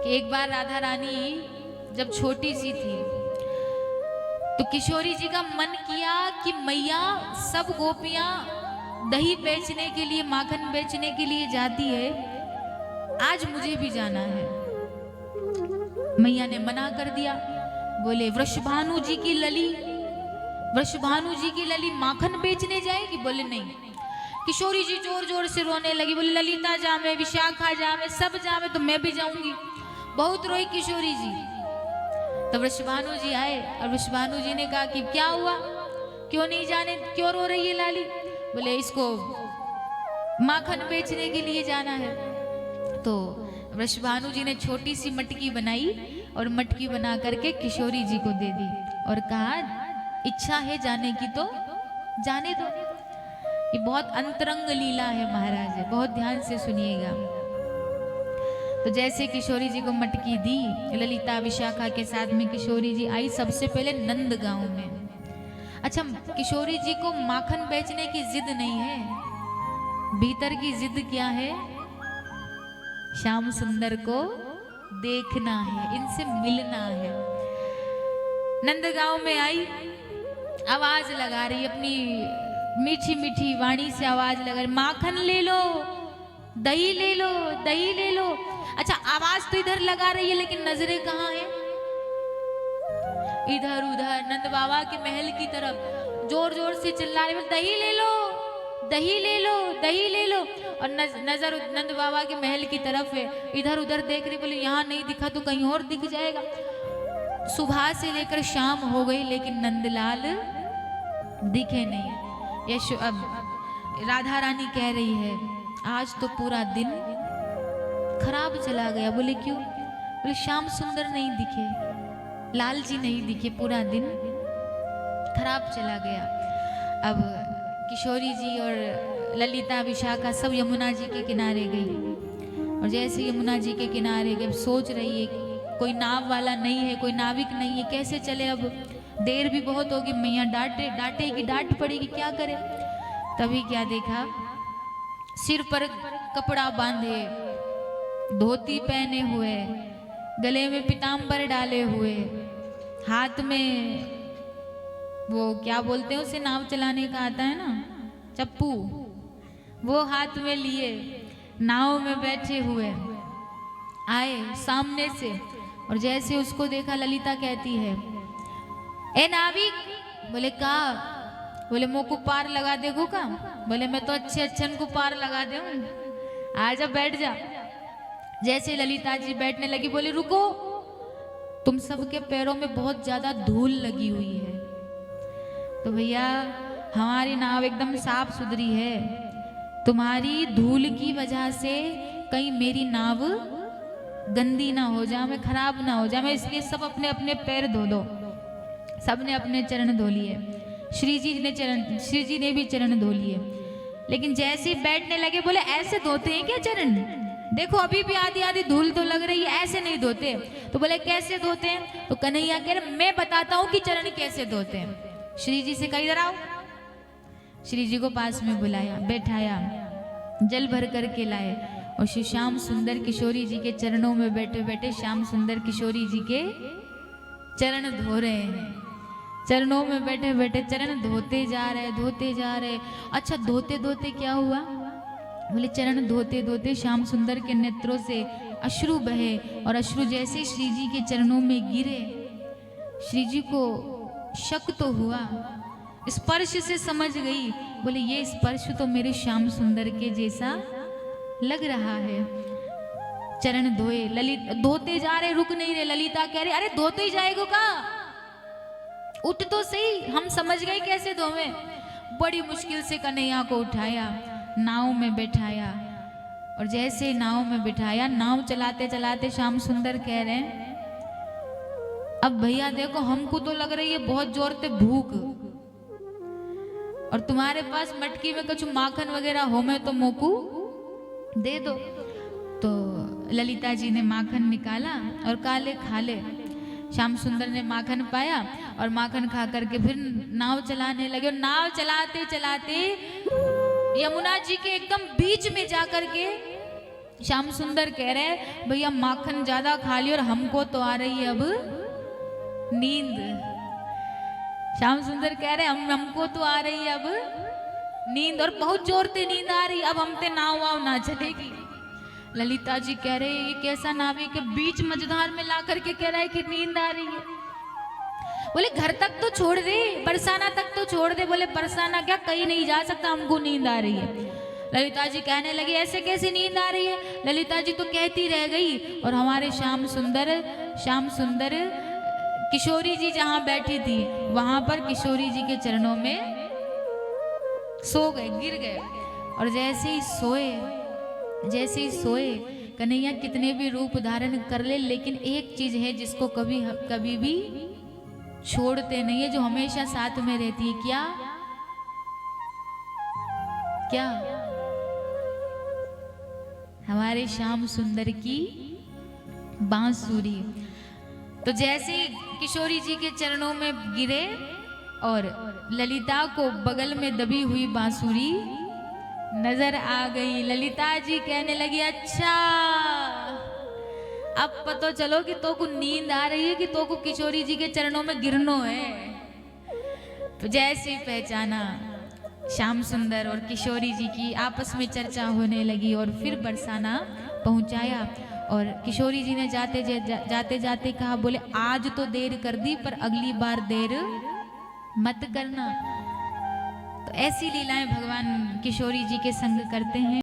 कि एक बार राधा रानी जब छोटी सी थी तो किशोरी जी का मन किया कि मैया सब गोपियां दही बेचने के लिए, माखन बेचने के लिए जाती है, आज मुझे भी जाना है। मैया ने मना कर दिया। बोले वृषभानु जी की लली, वृषभानु जी की लली माखन बेचने जाएगी? बोले नहीं। किशोरी जी जोर जोर से रोने लगी। बोले ललिता जावे, विशाखा जावे, सब जावे तो मैं भी जाऊंगी। बहुत रोई किशोरी जी। तो वृषभानु जी आए और वृषभानु जी ने कहा कि क्या हुआ, क्यों नहीं जाने, क्यों रो रही है लाली? बोले इसको माखन बेचने के लिए जाना है। तो वृषभानु जी ने छोटी सी मटकी बनाई और मटकी बना करके किशोरी जी को दे दी और कहा इच्छा है जाने की तो जाने दो। ये बहुत अंतरंग लीला है महाराज, बहुत ध्यान से सुनिएगा। तो जैसे किशोरी जी को मटकी दी, ललिता विशाखा के साथ में किशोरी जी आई सबसे पहले नंद गांव में। अच्छा, किशोरी जी को माखन बेचने की जिद नहीं है, भीतर की जिद क्या है? श्याम सुंदर को देखना है, इनसे मिलना है। नंदगांव में आई, आवाज लगा रही, अपनी मीठी मीठी वाणी से आवाज लगा रही, माखन ले लो, दही ले लो, दही ले लो। अच्छा, आवाज तो इधर लगा रही है लेकिन नजरें कहाँ हैं? इधर उधर नंद बाबा के महल की तरफ जोर जोर से चिल्ला रही, दही ले लो, दही ले लो, दही ले लो। और नजर नंद बाबा के महल की तरफ है, इधर उधर देख रही। बोले यहाँ नहीं दिखा तो कहीं और दिख जाएगा। सुबह से लेकर शाम हो गई लेकिन नंदलाल दिखे नहीं। यशो अब राधा रानी कह रही है आज तो पूरा दिन खराब चला गया। बोले क्यों? बोले श्याम सुंदर नहीं दिखे, लाल जी नहीं दिखे, पूरा दिन खराब चला गया। अब किशोरी जी और ललिता विशाखा सब यमुना जी के किनारे गई और जैसे यमुना जी के किनारे गए सोच रही है कोई नाव वाला नहीं है, कोई नाविक नहीं है, कैसे चले? अब देर भी बहुत होगी, मैया डांटेगी, डांट पड़ेगी, क्या करे? तभी क्या देखा, सिर पर कपड़ा बांधे, धोती पहने हुए, गले में पीताम्बर डाले हुए, हाथ में वो क्या बोलते हैं उसे, नाव चलाने का आता है ना, चप्पू, वो हाथ में लिए नाव में बैठे हुए आए सामने से। और जैसे उसको देखा ललिता कहती है ए नाविक। बोले का? बोले मुँह को पार लगा देगो का? बोले मैं तो अच्छे अच्छन को पार लगा दे, आजा बैठ जा। जैसे ललिता जी बैठने लगी बोले रुको, तुम सबके पैरों में बहुत ज्यादा धूल लगी हुई है। तो भैया हमारी नाव एकदम साफ सुथरी है, तुम्हारी धूल की वजह से कहीं मेरी नाव गंदी ना हो जाए, मैं खराब ना हो जाए, मैं इसलिए सब अपने अपने पैर धो लो। सबने अपने चरण धो लिए, श्री जी ने भी चरण धो लिए। लेकिन जैसे ही बैठने लगे बोले ऐसे धोते हैं क्या चरण? देखो अभी भी आधी आधी धूल तो लग रही है, ऐसे नहीं धोते। तो बोले कैसे धोते हैं? तो कन्हैया कह रहे मैं बताता हूँ कि चरण कैसे धोते हैं। श्री जी से कहा इधर आओ। श्री जी को पास में बुलाया, बैठाया, जल भर करके लाए और श्री श्याम सुंदर किशोरी जी के चरणों में बैठे बैठे श्याम सुंदर किशोरी जी के चरण धो रहे हैं। चरणों में बैठे बैठे चरण धोते जा रहे, धोते जा रहे। अच्छा, धोते धोते क्या हुआ? बोले चरण धोते धोते श्याम सुंदर के नेत्रों से अश्रु बहे और अश्रु जैसे श्री जी के चरणों में गिरे, श्री जी को शक तो हुआ, स्पर्श से समझ गई। बोले ये स्पर्श तो मेरे श्याम सुंदर के जैसा लग रहा है। चरण धोए, ललित धोते जा रहे, रुक नहीं रहे। ललिता कह रही अरे धोते ही जाएगो का, उठ तो सही, हम समझ गए कैसे धोवे। बड़ी मुश्किल से कन्हैया को उठाया, नाव में बैठाया और जैसे नाव में बिठाया, नाव चलाते चलाते श्याम सुंदर कह रहे हैं अब भैया देखो हमको तो लग रही है बहुत जोर से भूख, और तुम्हारे पास मटकी में कुछ माखन वगैरह हो में तो मोकू दे दो। तो ललिता जी ने माखन निकाला और काले खा ले। श्याम सुंदर ने माखन पाया और माखन खा करके फिर नाव चलाने लगे। और नाव चलाते चलाते यमुना जी के एकदम बीच में जाकर के श्याम सुंदर कह रहे हैं भैया माखन ज्यादा खा लियो और हमको तो आ रही है अब नींद। श्याम सुंदर कह रहे हमको तो आ रही है अब नींद और बहुत जोर से नींद आ रही, अब हमते नाव वाव ना चलेगी। ललिता जी कह रहे ये कैसा नाविक है, बीच मझधार में ला करके कह रहा है कि नींद आ रही है। बोले घर तक तो छोड़ दे, बरसाना तक तो छोड़ दे। बोले बरसाना क्या, कहीं नहीं जा सकता, हमको नींद आ रही है। ललिता जी कहने लगी ऐसे कैसे नींद आ रही है। ललिता जी तो कहती रह गई और हमारे श्याम सुंदर किशोरी जी जहां बैठी थी वहां पर किशोरी जी के चरणों में सो गए, गिर गए। और जैसे ही सोए कन्हैया कितने भी रूप धारण कर ले, लेकिन एक चीज है जिसको कभी भी छोड़ते नहीं है, जो हमेशा साथ में रहती है। क्या हमारे श्याम सुंदर की बांसुरी। तो जैसे किशोरी जी के चरणों में गिरे और ललिता को बगल में दबी हुई बांसुरी नजर आ गई। ललिता जी कहने लगी अच्छा अब पता चलो कि तो को नींद आ रही है कि तो को किशोरी जी के चरणों में गिरनो है। तो जैसे पहचाना श्याम सुंदर और किशोरी जी की आपस में चर्चा होने लगी और फिर बरसाना पहुंचाया। और किशोरी जी ने जाते जाते कहा बोले आज तो देर कर दी पर अगली बार देर मत करना। तो ऐसी लीलाएं भगवान किशोरी जी के संग करते हैं।